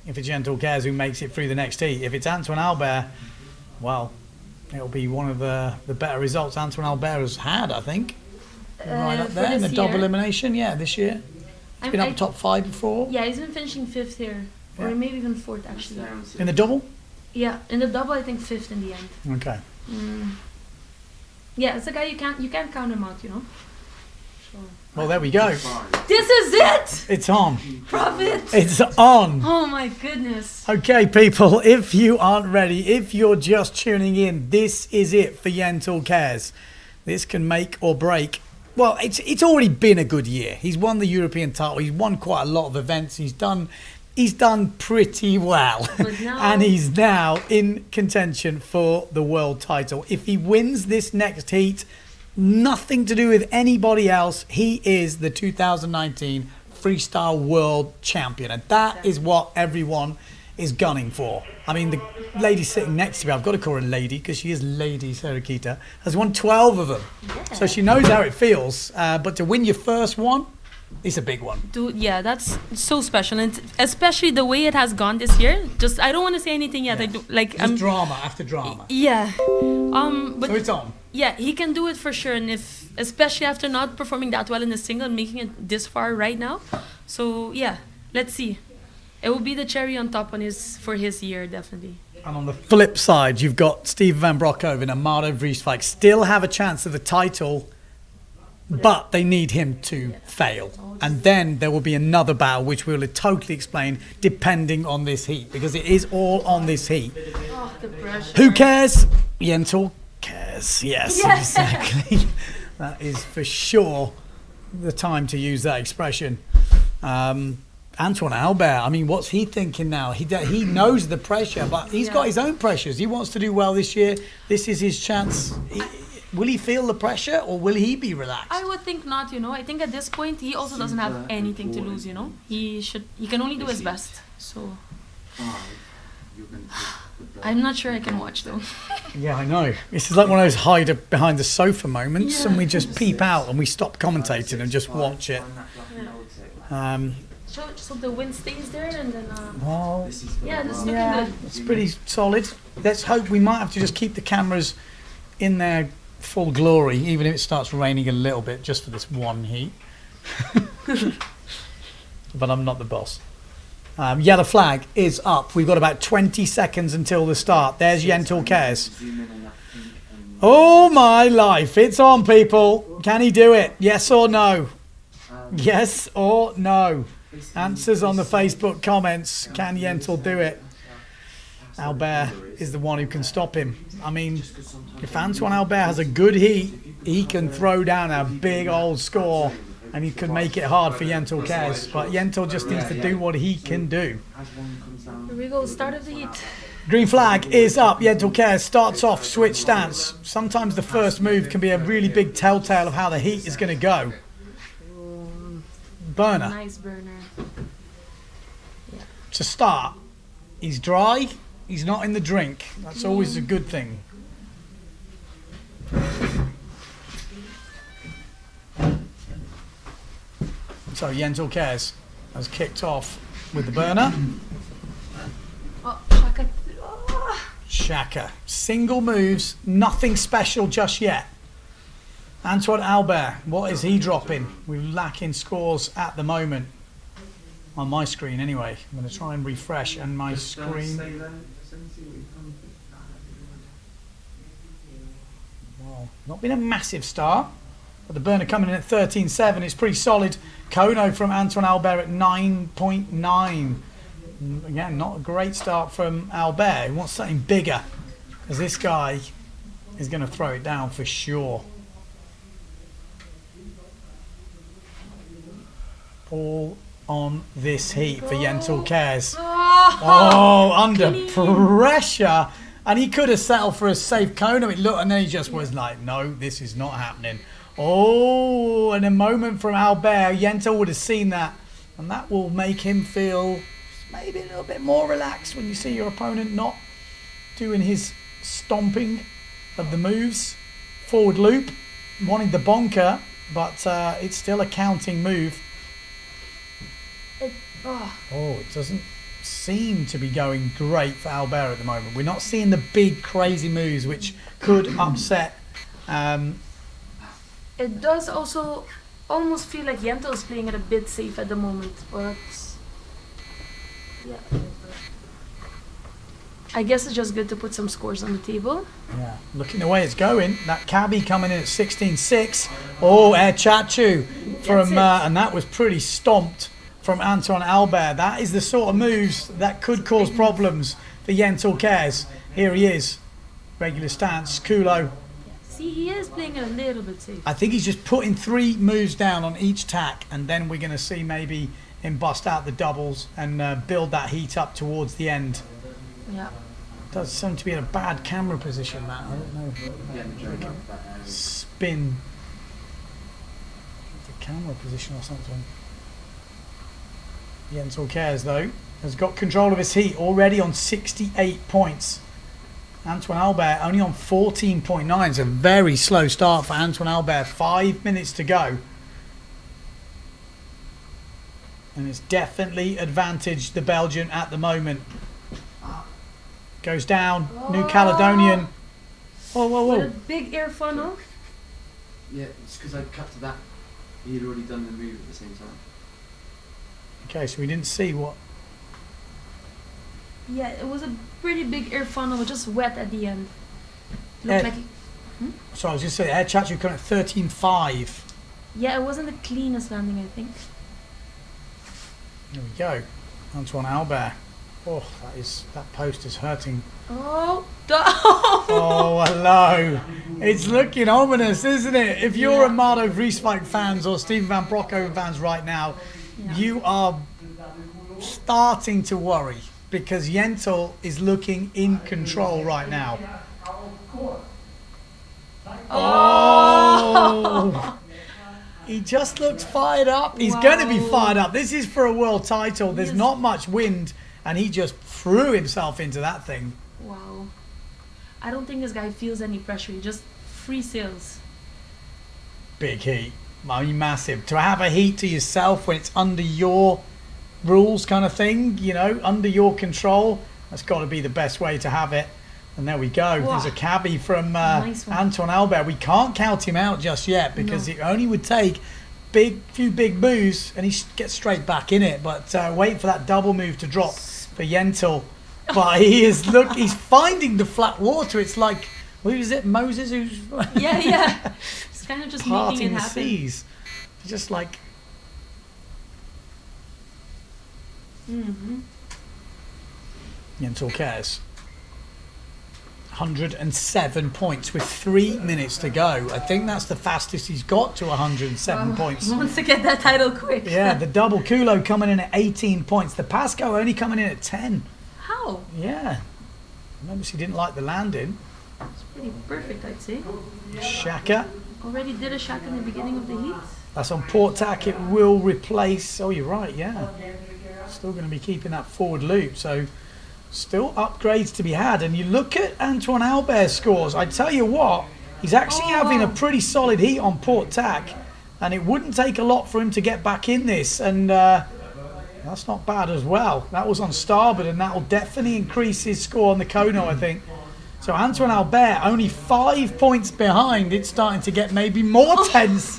if it's Yentel Caers who makes it through the next heat. If it's Antoine Albert, well, it'll be one of the better results Antoine Albert has had, I think. Right up there in the double elimination, this year. He's been up top 5 before. Yeah, he's been finishing 5th here. Or maybe even 4th, actually. In the double? Yeah, in the double, I think 5th in the end. Okay. Yeah, it's a guy you can't count him out, you know. So. Well, there we go. This is it. It's on. Profit. It's on. Oh my goodness. Okay, people, if you aren't ready, if you're just tuning in, this is it for Yentel Caers. This can make or break. Well, it's already been a good year. He's won the European title. He's won quite a lot of events. He's done pretty well. And he's now in contention for the world title. If he wins this next heat, nothing to do with anybody else, he is the 2019 Freestyle World Champion. And that is what everyone is gunning for. I mean, the lady sitting next to me, I've got to call her a lady because she is Lady Serakita, has won 12 of them. Yeah. So she knows how it feels. But to win your first one, it's a big one. Dude, yeah, that's so special. And especially the way it has gone this year. Just, I don't want to say anything yet. Yeah. Drama after drama. Yeah. But so it's on. Yeah, he can do it for sure. And especially after not performing that well in the single and making it this far right now. So yeah, let's see. It will be the cherry on top for his year, definitely. And on the flip side, you've got Steve van Broeckhoven and Amado Vrieswijk still have a chance of the title, but they need him to fail. And then there will be another battle, which we'll totally explain, depending on this heat, because it is all on this heat. Oh, the pressure. Who cares? Yentel Caers. Yes, exactly. That is for sure the time to use that expression. Antoine Albert, I mean, what's he thinking now? He knows the pressure, but he's got his own pressures. He wants to do well this year. This is his chance. Will he feel the pressure or will he be relaxed? I would think not, you know. I think at this point he also doesn't have anything to lose, you know. He can only do his best. So I'm not sure I can watch though. Yeah, I know. This is like one of those hide behind the sofa moments and we just peep out and we stop commentating and just watch it. So the wind stays there and then well, this is looking good. It's pretty solid. Let's hope we might have to just keep the cameras in their full glory, even if it starts raining a little bit, just for this one heat. But I'm not the boss. Yellow flag is up. We've got about 20 seconds until the start. There's Yentel Caers. Oh my life, it's on, people. Can he do it? Yes or no? Yes or no? Answers on the Facebook comments. Can Yentel do it? Albert is the one who can stop him. I mean, if Antoine Albert has a good heat, he can throw down a big old score and he can make it hard for Yentel Caers. But Yentel just needs to do what he can do. Here we go, start of the heat. Green flag is up. Yentel Caers starts off switch stance. Sometimes the first move can be a really big telltale of how the heat is going to go. Burner. Nice burner. Yeah. To start, he's dry. He's not in the drink. That's always a good thing. So Yentel Caers has kicked off with the burner. Oh, Shaka. Shaka. Single moves, nothing special just yet. Antoine Albert, what is he dropping? We're lacking scores at the moment. On my screen anyway. I'm going to try and refresh and my screen. Well, not been a massive start. But the burner coming in at 13.7. It's pretty solid. Kono from Antoine Albert at 9.9. Again, not a great start from Albert. He wants something bigger. Because this guy is going to throw it down for sure. All on this heat for Yentel Caers. Oh, under pressure. And he could have settled for a safe Kono. It looked, and then he just was like, no, this is not happening. Oh, and a moment from Albert. Yentel would have seen that. And that will make him feel maybe a little bit more relaxed when you see your opponent not doing his stomping of the moves. Forward loop, wanting the bonker, but it's still a counting move. Oh, it doesn't seem to be going great for Albert at the moment. We're not seeing the big crazy moves which could upset. It does also almost feel like Yentel is playing it a bit safe at the moment, but yeah. I guess it's just good to put some scores on the table. Yeah, looking the way it's going. That cabbie coming in at 16-6. Oh, Air Chachu from, and that was pretty stomped from Anton Albert. That is the sort of moves that could cause problems for Yentel Caers. Here he is, regular stance, Kulo. See, he is playing it a little bit safe. I think he's just putting 3 moves down on each tack, and then we're going to see maybe him bust out the doubles and build that heat up towards the end. Yeah. Does seem to be in a bad camera position, Matt. I don't know. Spin the camera position or something. Yentel Caers, though, has got control of his heat already on 68 points. Antoine Albert only on 14.9. It's a very slow start for Antoine Albert. 5 minutes to go. And it's definitely advantaged the Belgian at the moment. Goes down, New Caledonian. Whoa, whoa, whoa. With a big air funnel. Yeah, it's because I cut to that. He had already done the move at the same time. Okay, so we didn't see what. Yeah, it was a pretty big air funnel, just wet at the end. Looked like. So I was just saying, Air Chachu coming at 13.5. Yeah, it wasn't the cleanest landing, I think. There we go. Antoine Albert. Oh, that post is hurting. Oh, oh, hello. It's looking ominous, isn't it? If you're Amado Vrieswijk fans or Steven van Broeckhoven fans right now, you are starting to worry because Yentel is looking in control right now. Oh! He just looks fired up. He's going to be fired up. This is for a world title. There's not much wind. And he just threw himself into that thing. Wow. I don't think this guy feels any pressure. He just free sails. Big heat. I mean, massive. To have a heat to yourself when it's under your rules kind of thing, you know, under your control, that's got to be the best way to have it. And there we go. Whoa. There's a cabbie from nice Antoine Albert. We can't count him out just yet because it only would take few big moves and he gets straight back in it. But wait for that double move to drop for Yentel. But he's finding the flat water. It's like, who is it? Moses who's yeah. It's kind of just making it happen. The seas. Just like. Yentel Caers. 107 points with 3 minutes to go. I think that's the fastest he's got to 107 points. He wants to get that title quick. Yeah, the double Kulo coming in at 18 points. The Pasco only coming in at 10. How? Yeah. Notice he didn't like the landing. It's pretty perfect, I'd say. Shaka. Already did a Shaka in the beginning of the heat. That's on port tack. It will replace. Oh, you're right, yeah. Still going to be keeping that forward loop. So still upgrades to be had. And you look at Antoine Albert's scores. I tell you what, he's actually having a pretty solid heat on port tack. And it wouldn't take a lot for him to get back in this. And that's not bad as well. That was on starboard, and that will definitely increase his score on the Kono, I think. So Antoine Albert only 5 points behind. It's starting to get maybe more tense.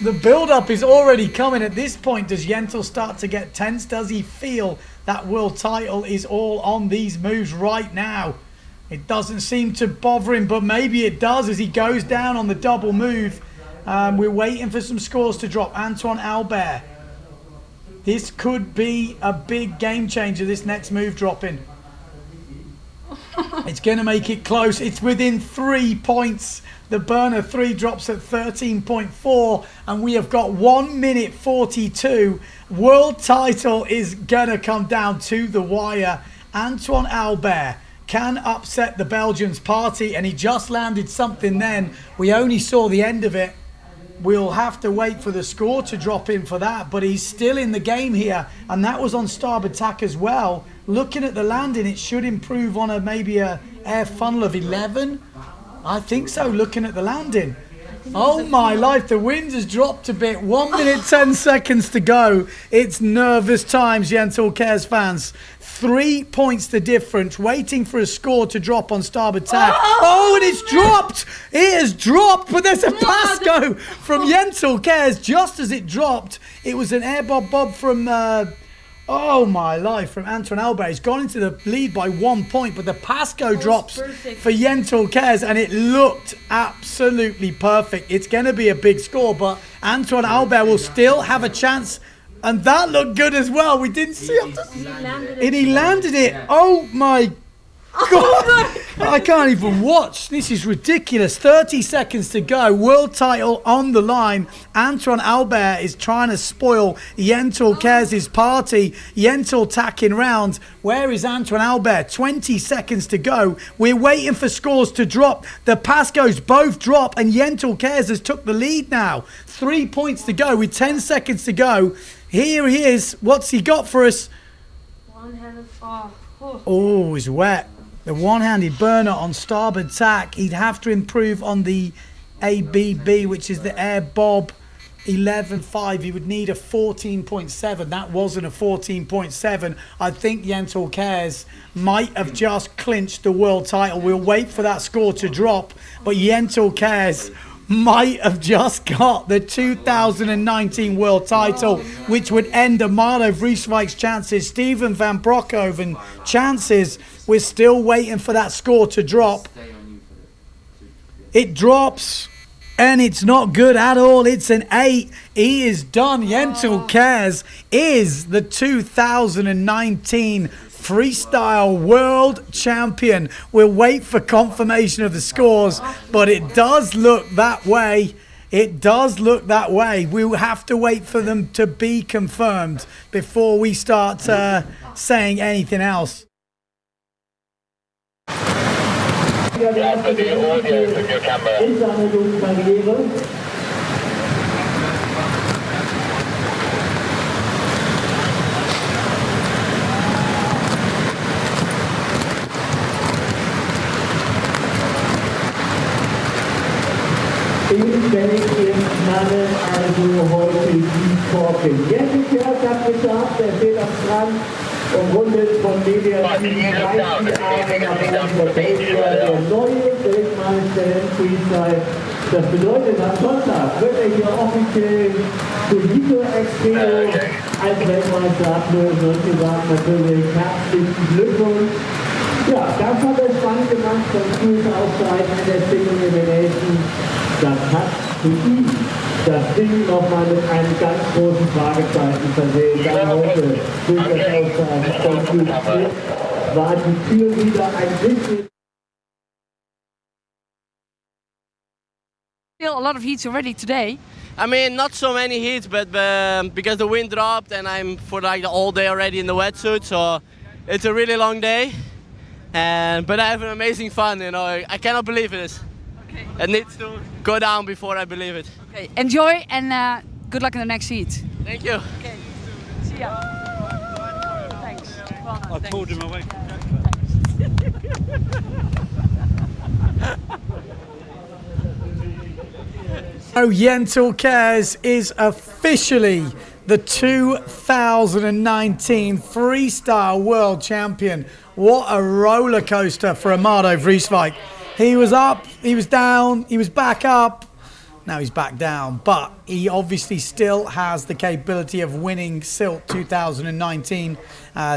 The build-up is already coming at this point. Does Yentel start to get tense? Does he feel that world title is all on these moves right now? It doesn't seem to bother him, but maybe it does as he goes down on the double move. We're waiting for some scores to drop. Antoine Albert. This could be a big game changer, this next move dropping. It's going to make it close. It's within 3 points. The burner 3 drops at 13.4, and we have got 1 minute 42. World title is going to come down to the wire. Antoine Albert can upset the Belgians' party, and he just landed something then. We only saw the end of it. We'll have to wait for the score to drop in for that, but he's still in the game here, and that was on starboard tack as well. Looking at the landing, it should improve on maybe a air funnel of 11. I think so, looking at the landing. I Oh my life, the wind has dropped a bit. 1 minute, 10 seconds to go. It's nervous times, Yentel Caers fans. 3 points the difference, waiting for a score to drop on starboard tack. Oh, and it's dropped! It has dropped, but there's a pass go from Yentel Caers. Just as it dropped, it was an air bob from... oh my life, from Antony Albert. He's gone into the lead by 1 point, but the Pasco drops for Yentel Caers, and it looked absolutely perfect. It's going to be a big score, but Antony Albert will still have a chance, and that looked good as well. We didn't see it. And he landed it. Oh my God. I can't even watch. This is ridiculous. 30 seconds to go. World title on the line. Antony Albert is trying to spoil Yentel Caers' party. Yentel tacking round. Where is Antony Albert? 20 seconds to go. We're waiting for scores to drop. The Pascos both drop, and Yentel Caers has took the lead now. 3 points to go with 10 seconds to go. Here he is. What's he got for us? One-handed. Oh, he's wet. The one-handed burner on starboard tack. He'd have to improve on the ABB, which is the air bob 11.5. He would need a 14.7. That wasn't a 14.7. I think Yentel Caers might have just clinched the world title. We'll wait for that score to drop, but Yentel Caers might have just got the 2019 world title, which would end Amado Vrieswijk's chances, Steven van Broeckhoven chances. We're still waiting for that score to drop. It drops, and it's not good at all. It's an 8. He is done. Yentel Caers is the 2019 Freestyle World Champion. We'll wait for confirmation of the scores, but it does look that way. It does look that way. We'll have to wait for them to be confirmed before we start saying anything else. Wenn ich den Namen also heute die Korken. Yentel Caers hat geschafft, er steht am Strand und rundet von Media die reichen Arme nach unserer Base, der neue Weltmeister im Freestyle. Das bedeutet, am Sonntag wird er hier offiziell Gollito Estredo als Weltmeister ablösen und wir sagen natürlich herzlichen Glückwunsch. Ja, das hat er spannend gemacht, von frühen Aufseiten in der Single Elimination. Das hat für ihn das Ding nochmal mit einem ganz großen Fragezeichen versehen. Da heute durch das Ausscheiden von Schmit war die Tür wieder ein bisschen... Still a lot of heats already today. I mean, not so many heats, but because the wind dropped and I'm for like the whole day already in the wetsuit, so it's a really long day. But I have an amazing fun, you know. I cannot believe this. Okay. It needs to go down before I believe it. Okay. Enjoy and good luck in the next heat. Thank you. Okay. See ya. Thanks. Well done. I pulled him away. So Yentel Caers is officially the 2019 Freestyle World Champion. What a roller coaster for Amado Vrieswijk. He was up, he was down, he was back up. Now he's back down, but he obviously still has the capability of winning Sylt 2019.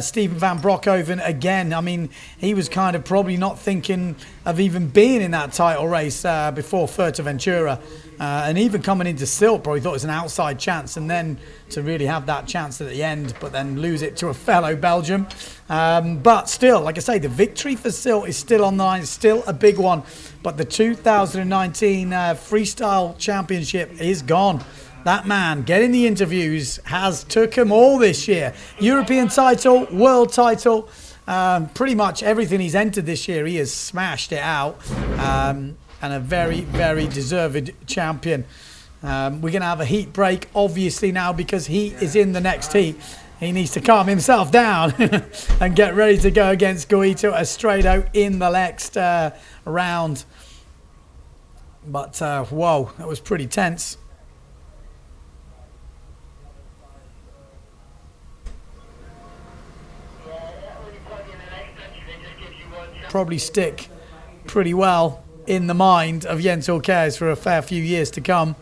Steven van Broeckhoven again. I mean, he was kind of probably not thinking of even being in that title race before Fuerteventura. And even coming into Sylt, probably thought it was an outside chance, and then to really have that chance at the end, but then lose it to a fellow Belgium. But still, like I say, the victory for Sylt is still on the line, it's still a big one. But the 2019 Freestyle Championship is gone. That man, getting the interviews, has took him all this year. European title, world title, pretty much everything he's entered this year, he has smashed it out. And a very, very deserved champion. We're going to have a heat break, obviously, now because he is in the next heat. He needs to calm himself down and get ready to go against Gollito Estredo in the next round. But, whoa, that was pretty tense. Probably stick pretty well in the mind of Yentel Caers for a fair few years to come.